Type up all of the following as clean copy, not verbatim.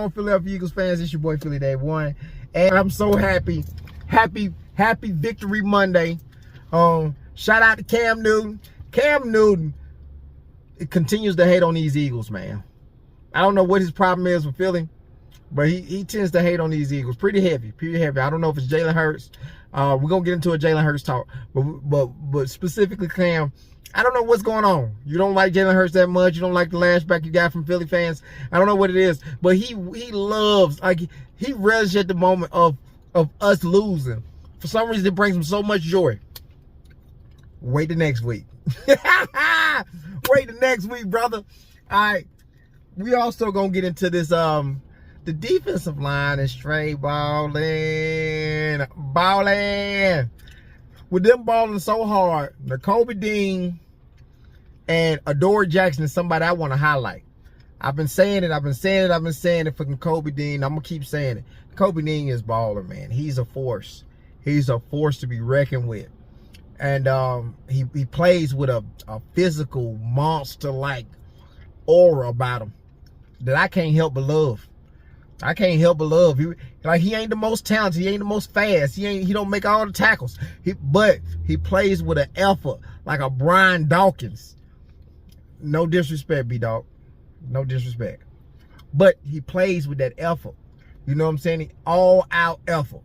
on, Philadelphia Eagles fans? It's your boy Philly Dave One, and I'm so happy, happy Victory Monday. Shout out to Cam Newton. Cam Newton, it continues to hate on these Eagles, man. I don't know what his problem is with Philly, but he tends to hate on these Eagles pretty heavy. I don't know if it's Jalen Hurts. We're gonna get into a Jalen Hurts talk, but specifically Cam. I don't know what's going on. You don't like Jalen Hurts that much. You don't like the lashback you got from Philly fans. I don't know what it is, but he loves, like, he relishes at the moment of us losing. For some reason, it brings him so much joy. Wait the next week. Wait the next week, brother. All right. We also gonna get into this. The defensive line is straight balling. With them balling so hard, Nakobe Dean and Adoree Jackson is somebody I want to highlight. I've been saying it for Nakobe Dean. I'm going to keep saying it. Nakobe Dean is baller, man. He's a force. He's a force to be reckoned with. And he plays with a physical, monster-like aura about him that I can't help but love. I can't help but love. He ain't the most talented. He ain't the most fast. He don't make all the tackles. But he plays with an effort like a Brian Dawkins. No disrespect, B-Dog. No disrespect. But he plays with that effort. You know what I'm saying? All-out effort.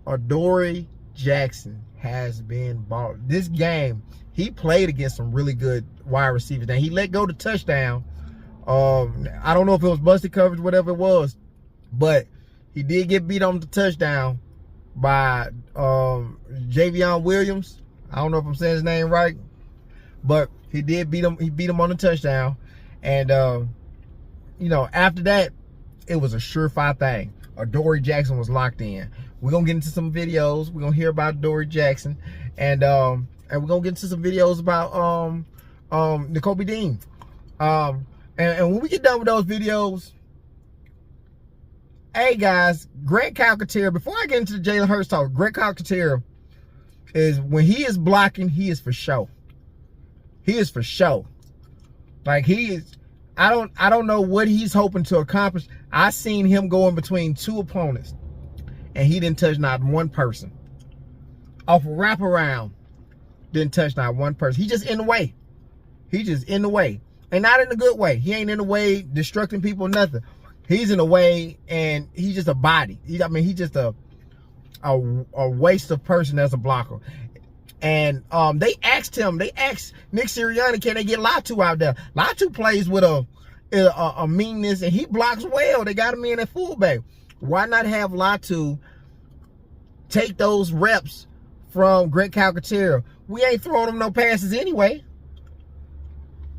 Adoree Jackson has been ball. This game, he played against some really good wide receivers. Now, he let go the touchdown. I don't know if it was busted coverage, whatever it was, but he did get beat on the touchdown by Javion Williams. I don't know if I'm saying his name right, but he did beat him. He beat him on the touchdown, and you know, after that, it was a surefire thing. Adoree Jackson was locked in. We're gonna get into some videos. We're gonna hear about Adoree Jackson, and we're gonna get into some videos about Nakobe Dean. And when we get done with those videos, hey guys, Greg Calcaterra, before I get into the Jalen Hurts talk, Greg Calcaterra is, when he is blocking, he is for show. He is for show. Like, he is, I don't know what he's hoping to accomplish. I seen him go in between two opponents, and he didn't touch not one person. Off a wraparound, didn't touch not one person. He just in the way. He just in the way. And not in a good way. He ain't in the way destructing people, nothing. He's in the way, and he's just a body. He's just a waste of person as a blocker. And they asked Nick Sirianni, can they get Latu out there? Latu plays with a meanness, and he blocks well. They got him in at fullback. Why not have Latu take those reps from Greg Calcaterra? We ain't throwing him no passes anyway.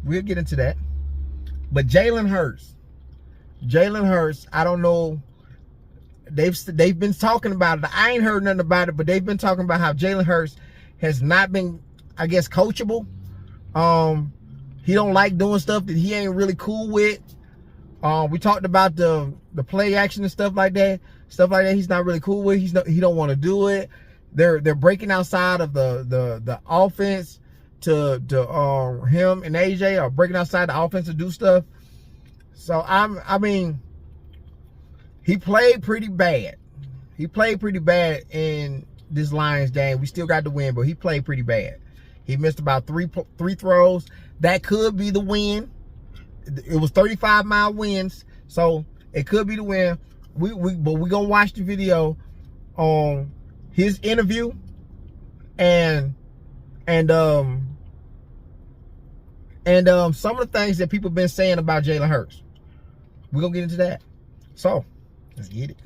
We'll get into that. But Jalen Hurts, I don't know. They've been talking about it. I ain't heard nothing about it, but they've been talking about how Jalen Hurts has not been, I guess, coachable. He don't like doing stuff that he ain't really cool with. We talked about the play action and stuff like that. He's not really cool with. He don't want to do it. They're breaking outside of the offense to him and AJ are breaking outside the offense to do stuff. So I mean, he played pretty bad. He played pretty bad in this Lions game. We still got the win, but he played pretty bad. He missed about three throws. That could be the win. It was 35-mile winds, so it could be the win. But we're gonna watch the video on his interview and some of the things that people have been saying about Jalen Hurts. We're going to get into that. So, let's get it.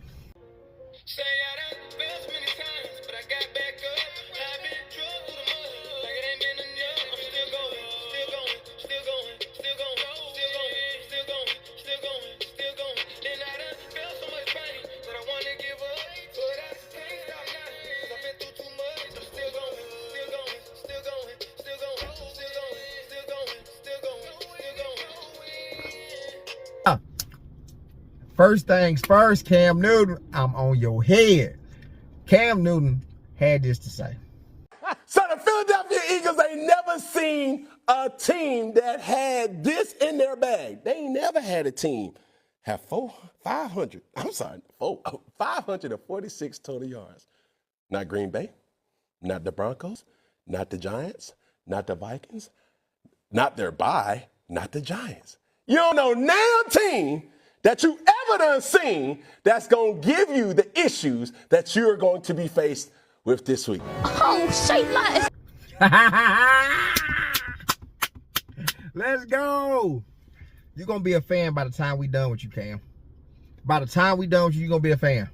First things first, Cam Newton, I'm on your head. Cam Newton had this to say. So the Philadelphia Eagles ain't never seen a team that had this in their bag. They ain't never had a team have 546 total yards. Not Green Bay, not the Broncos, not the Giants, not the Vikings, not their bye, not the Giants. You don't know now team that you ever done seen that's going to give you the issues that you're going to be faced with this week. Oh, say less. Let's go. You're going to be a fan by the time we done with you, Cam. By the time we done with you, you're going to be a fan.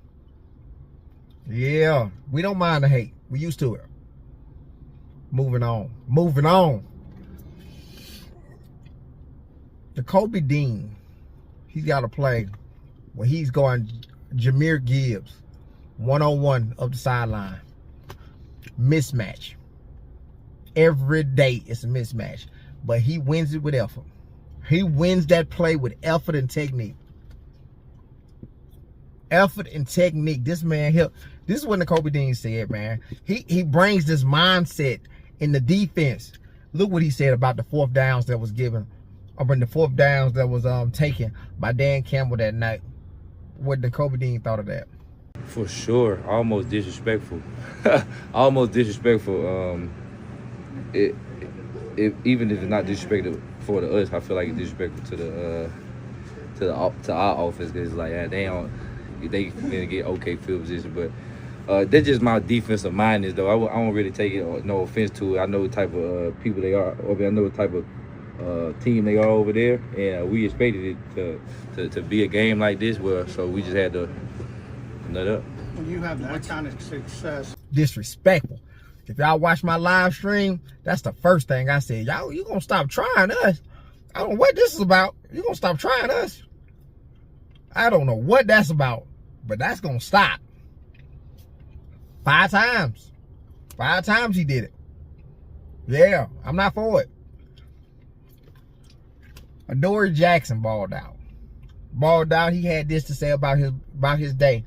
Yeah, we don't mind the hate. We used to it. Moving on. Moving on. The Kobe Dean, he's got to play where he's going Jahmyr Gibbs, 1-on-1 up the sideline. Mismatch. Every day it's a mismatch. But he wins it with effort. He wins that play with effort and technique. Effort and technique. This man here, this is what the Kobe Dean said, man. He brings this mindset in the defense. Look what he said about the fourth downs that was given. The fourth downs that was taken by Dan Campbell that night. What the Kobe Dean thought of that? For sure. Almost disrespectful. Almost disrespectful. Even if it's not disrespectful for the us, I feel like it's disrespectful to our offense, because like they gonna get okay field position, but that's just my defensive mindness though. I don't really take it, no offense to it. I know what type of people they are, or I know what type of team they are over there, and we expected it to be a game like this, so we just had to nut up. When you have that kind of success, Disrespectful. If y'all watch my live stream, that's the first thing I said. Y'all, you gonna stop trying us. I don't know what this is about. You gonna stop trying us. I don't know what that's about, but that's gonna stop. 5 times. 5 times he did it. Yeah, I'm not for it. Adoree Jackson balled out. Balled out. He had this to say about his day.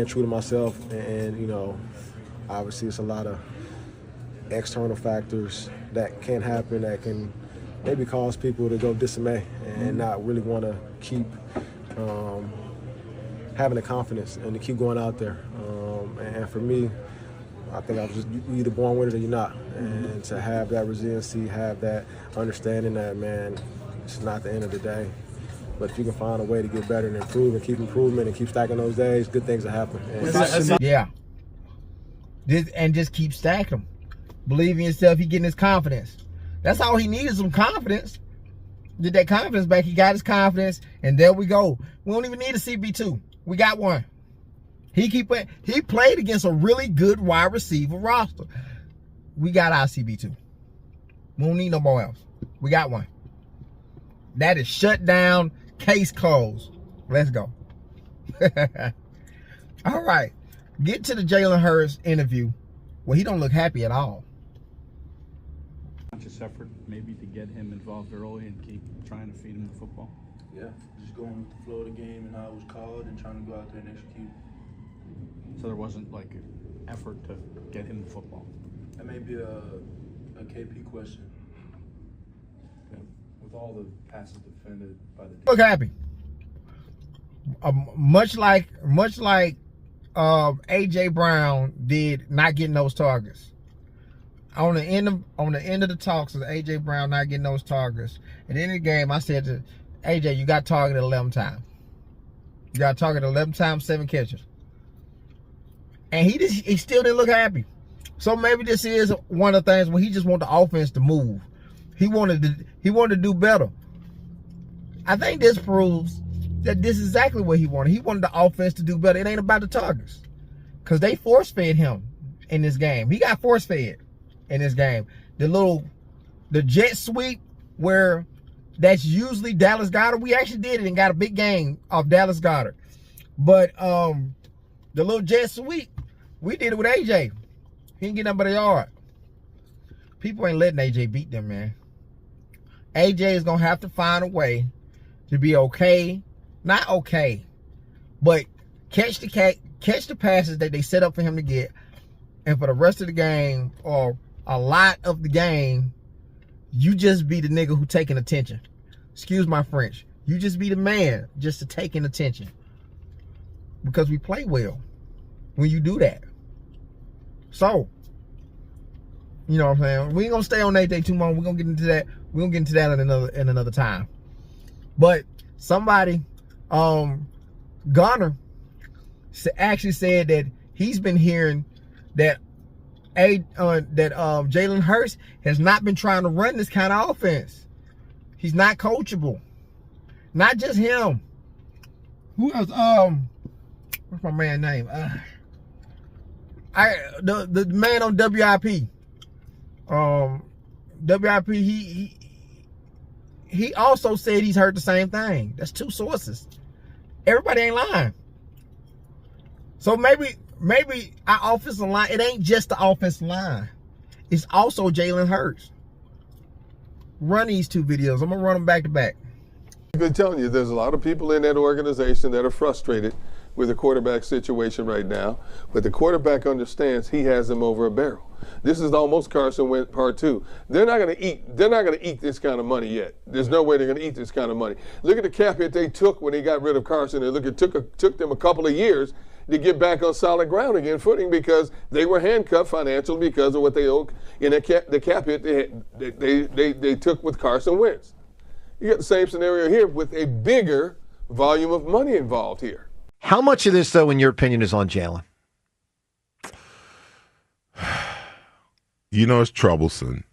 True to myself, and you know, obviously it's a lot of external factors that can happen that can maybe cause people to go dismay and not really want to keep having the confidence and to keep going out there. And for me, I think I was just, you're either born with it or you're not. And to have that resiliency, have that understanding that, man, it's not the end of the day. But if you can find a way to get better and improve and keep improvement and keep stacking those days, good things will happen. Yeah. And just keep stacking them. Believe in yourself, he getting his confidence. That's all he needed, some confidence. Get that confidence back. He got his confidence, and there we go. We don't even need a CB2. We got one. He played against a really good wide receiver roster. We got our CB2. We don't need no more else. We got one. That is shut down, case closed. Let's go. All right. Get to the Jalen Hurts interview where he don't look happy at all. conscious effort maybe to get him involved early and keep trying to feed him the football. Yeah, just going with the flow of the game and how it was called and trying to go out there and execute. So there wasn't like an effort to get him the football. That may be a KP question. Yeah. With all the passes defended by the Look happy. Much like AJ Brown did not getting those targets. On the end of the talks of AJ Brown not getting those targets, at the end of the game, I said to AJ, you got targeted 11 times. You got targeted 11 times, 7 catches. And he still didn't look happy. So maybe this is one of the things where he just want the offense to move. He wanted to do better. I think this proves that this is exactly what he wanted. He wanted the offense to do better. It ain't about the targets. Because they force-fed him in this game. He got force-fed in this game. The jet sweep where that's usually Dallas Goedert. We actually did it and got a big game off Dallas Goedert. But the little jet sweep, we did it with AJ. He didn't get nothing but a yard. People ain't letting AJ beat them, man. AJ is going to have to find a way to be okay. Not okay, but catch the passes that they set up for him to get. And for the rest of the game, or a lot of the game, you just be the nigga who taking attention. Excuse my French. You just be the man just to take in attention. Because we play well when you do that. So, you know what I'm saying? We ain't gonna stay on AJ too long. We're gonna get into that. We're gonna get into that in another time. But somebody, Gunner, actually said that he's been hearing that Jalen Hurts has not been trying to run this kind of offense. He's not coachable. Not just him. Who else? What's my man's name? The man on WIP. WIP. He also said he's heard the same thing. That's 2 sources. Everybody ain't lying. So maybe our offensive line, it ain't just the offensive line. It's also Jalen Hurts. Run these 2 videos. I'm going to run them back to back. I've been telling you, there's a lot of people in that organization that are frustrated with the quarterback situation right now, but the quarterback understands he has them over a barrel. This is almost Carson Wentz part 2. They're not going to eat this kind of money yet. There's no way they're going to eat this kind of money. Look at the cap hit they took when they got rid of Carson, and look, it took them a couple of years to get back on solid ground again, footing, because they were handcuffed financially because of what they owed in the cap hit they took with Carson Wentz. You got the same scenario here with a bigger volume of money involved here. How much of this, though, in your opinion, is on Jalen? You know, it's troublesome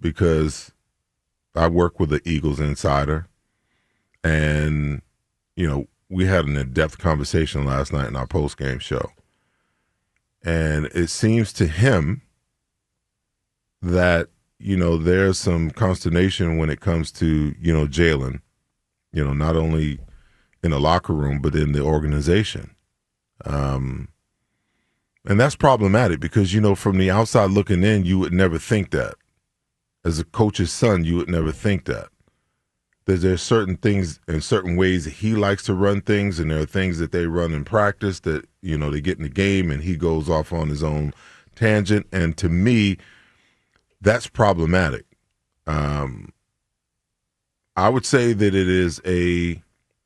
because I work with the Eagles insider, and, you know, we had an in-depth conversation last night in our post-game show. And it seems to him that, you know, there's some consternation when it comes to, you know, Jalen, you know, not only in the locker room, but in the organization. And that's problematic because, you know, from the outside looking in, you would never think that. As a coach's son, you would never think that. There's certain things and certain ways that he likes to run things, and there are things that they run in practice that, you know, they get in the game and he goes off on his own tangent. And to me, that's problematic. I would say that it is a...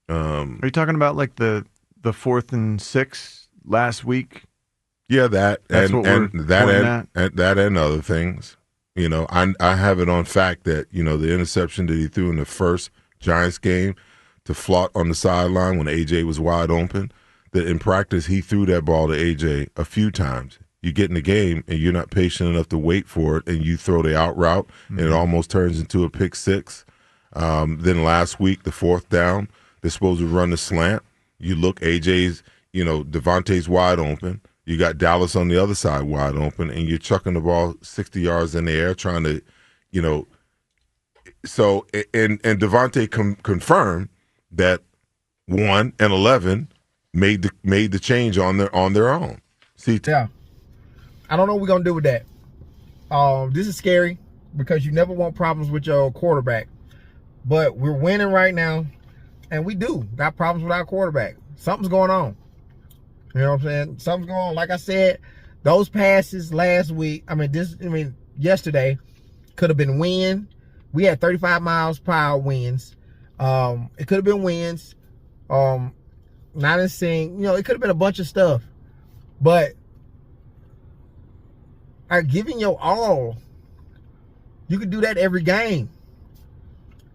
Are you talking about like the 4th and 6 last week? Yeah, that That's and other things. You know, I have it on fact that, you know, the interception that he threw in the first Giants game to Flott on the sideline when AJ was wide open, that in practice he threw that ball to AJ a few times. You get in the game and you're not patient enough to wait for it, and you throw the out route, and it almost turns into a pick 6. Then last week, the 4th down, they're supposed to run the slant. You look, AJ's, you know, Devontae's wide open. You got Dallas on the other side wide open, and you're chucking the ball 60 yards in the air trying to, you know. So, and Devontae confirmed that 1 and 11 made the change on their own. See, yeah. I don't know what we're going to do with that. This is scary because you never want problems with your quarterback. But we're winning right now, and we do got problems with our quarterback. Something's going on. You know what I'm saying? Something's going on. Like I said, those passes last week, yesterday, could have been wind. We had 35 miles per hour winds. It could have been winds. Not in sync. You know, it could have been a bunch of stuff. But giving your all, you can do that every game.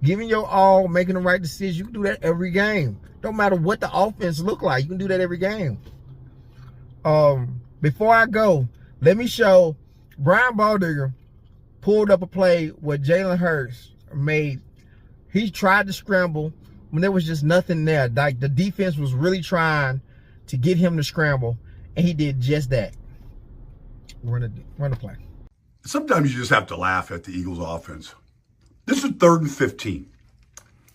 Giving your all, making the right decision, you can do that every game. Don't matter what the offense look like, you can do that every game. Before I go, let me show Brian Baldinger pulled up a play where Jalen Hurts made. He tried to scramble when there was just nothing there. Like the defense was really trying to get him to scramble, and he did just that. Run the play. Sometimes you just have to laugh at the Eagles offense. This is 3rd and 15.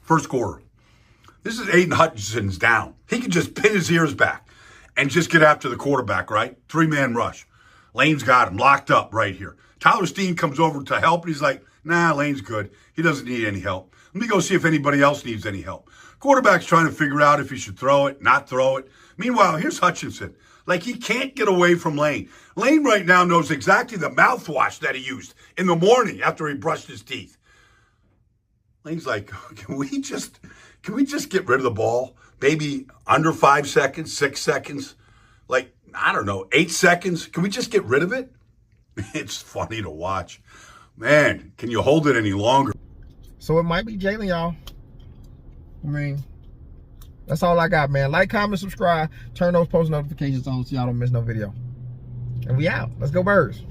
First quarter. This is Aiden Hutchinson's down. He can just pin his ears back and just get after the quarterback, right? 3-man rush. Lane's got him locked up right here. Tyler Steen comes over to help, and he's like, nah, Lane's good. He doesn't need any help. Let me go see if anybody else needs any help. Quarterback's trying to figure out if he should throw it, not throw it. Meanwhile, here's Hutchinson. Like, he can't get away from Lane. Lane right now knows exactly the mouthwash that he used in the morning after he brushed his teeth. He's like, can we just get rid of the ball? Maybe under 5 seconds, 6 seconds, like, I don't know, 8 seconds. Can we just get rid of it? It's funny to watch. Man, can you hold it any longer? So it might be Jalen, y'all. I mean, that's all I got, man. Like, comment, subscribe, turn those post notifications on so y'all don't miss no video. And we out. Let's go Birds.